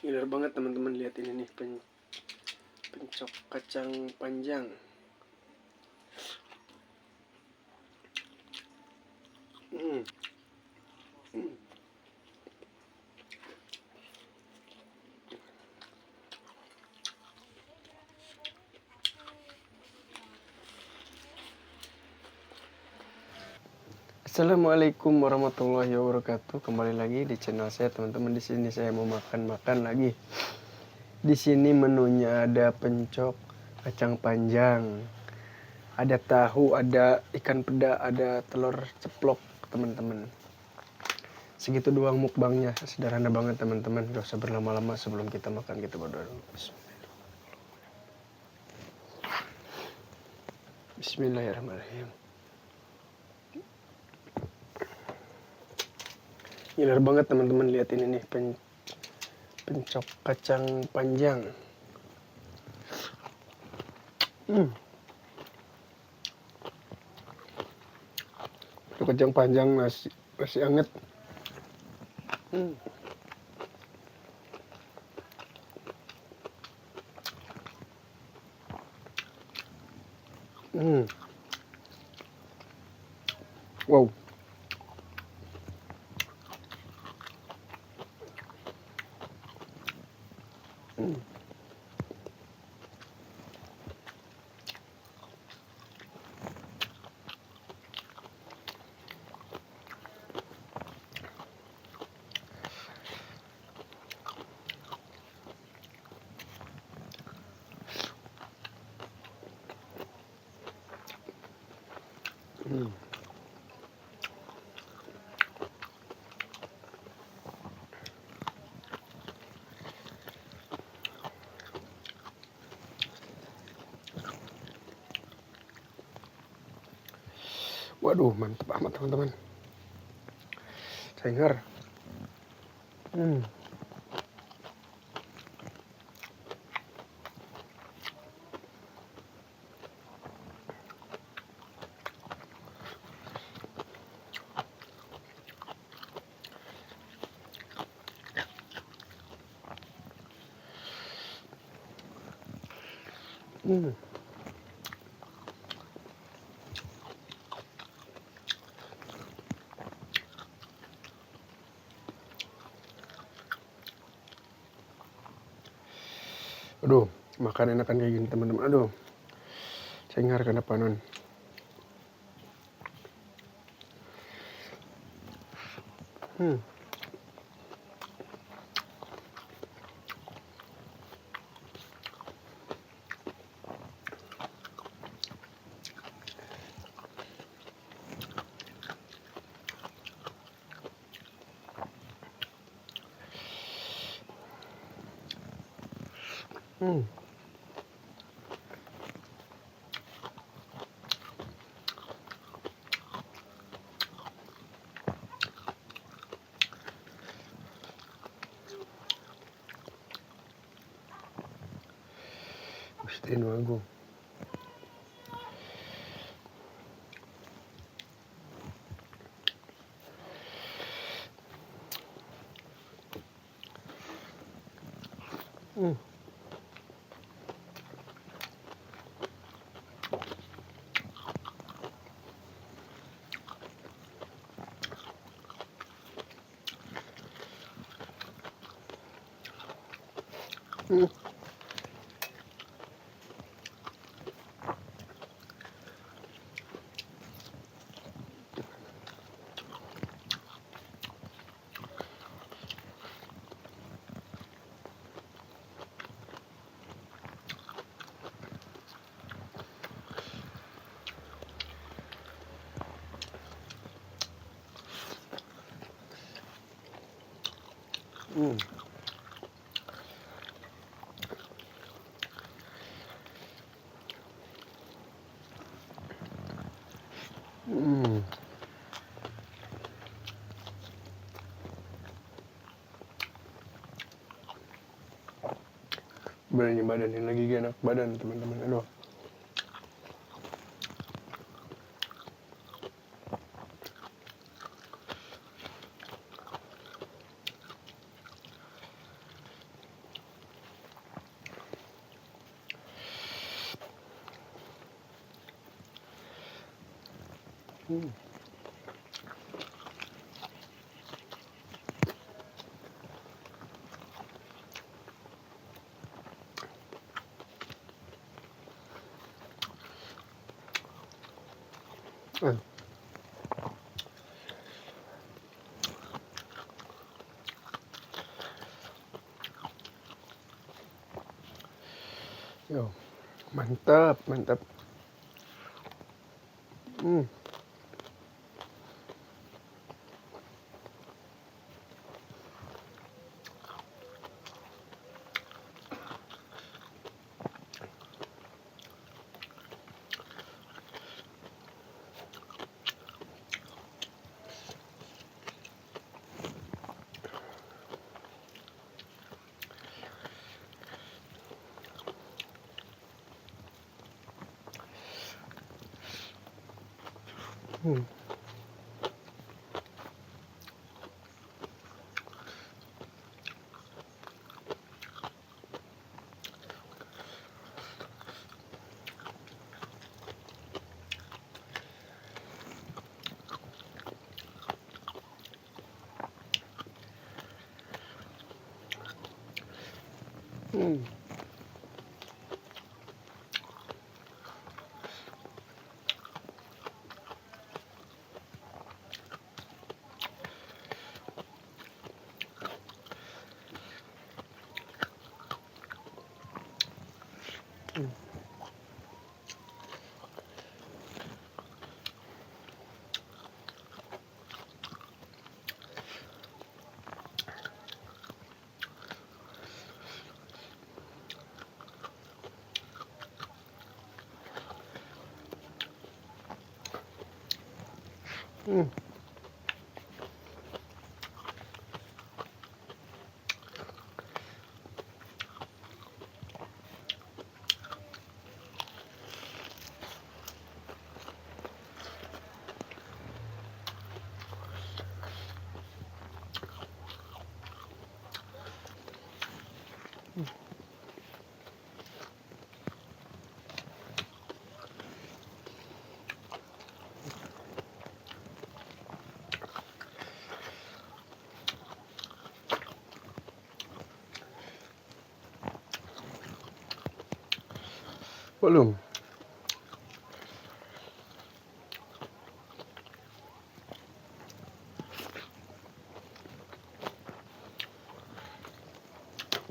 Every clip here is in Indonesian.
Gila banget teman-teman, lihat ini nih, pencok kacang panjang. Hmm. Hmm. Assalamualaikum warahmatullahi wabarakatuh. Kembali lagi di channel saya, teman-teman. Di sini saya mau makan lagi. Di sini menunya ada pencok kacang panjang, ada tahu, ada ikan peda, ada telur ceplok, teman-teman. Segitu doang mukbangnya, sederhana banget teman-teman. Gak usah berlama-lama, sebelum kita makan kita berdoa dulu. Bismillahirrahmanirrahim. Gila banget teman-teman, lihat ini nih, pencok kacang panjang. Kacang panjang masih anget. Wow. Waduh, mantep amat teman-teman. Cengar. Aduh, makan enakan kayak gini teman-teman. Aduh, cengar kena panon. Gusti Nu Agung. Berani badan ini lagi enak badan teman-teman. Aduh. Hmm. Eh. Yo, mantap, mantap. Hmm. Hmm. Hmm. Hmm. Belum.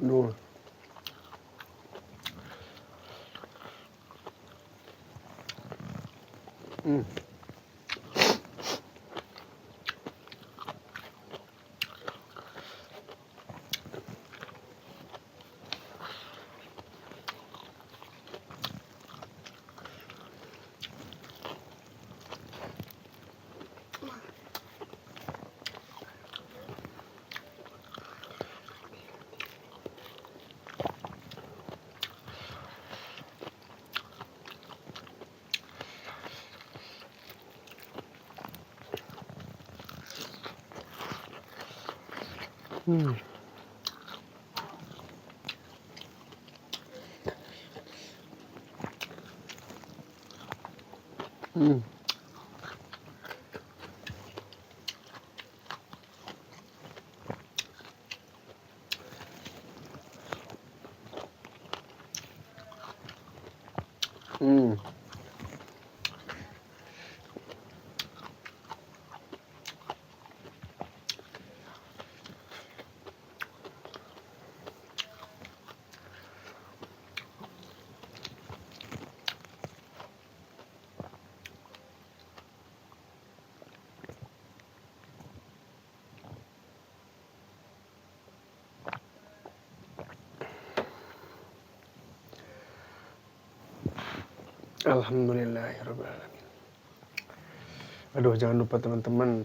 Dua. Hmm. Hmm. Hmm. Hmm. Alhamdulillahirrahmanirrahim. Aduh, jangan lupa teman-teman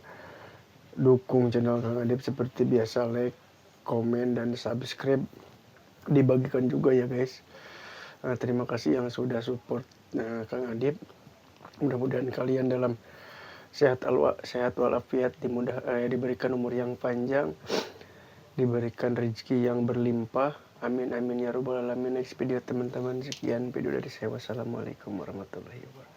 dukung channel Kang Adip seperti biasa, like, komen, dan subscribe. Dibagikan juga ya guys. Terima kasih yang sudah support Kang Adip. Mudah-mudahan kalian dalam sehat walafiat, diberikan umur yang panjang, diberikan rezeki yang berlimpah. Amin amin ya robbal alamin. Next video teman-teman, sekian video dari saya. Wassalamualaikum warahmatullahi wabarakatuh.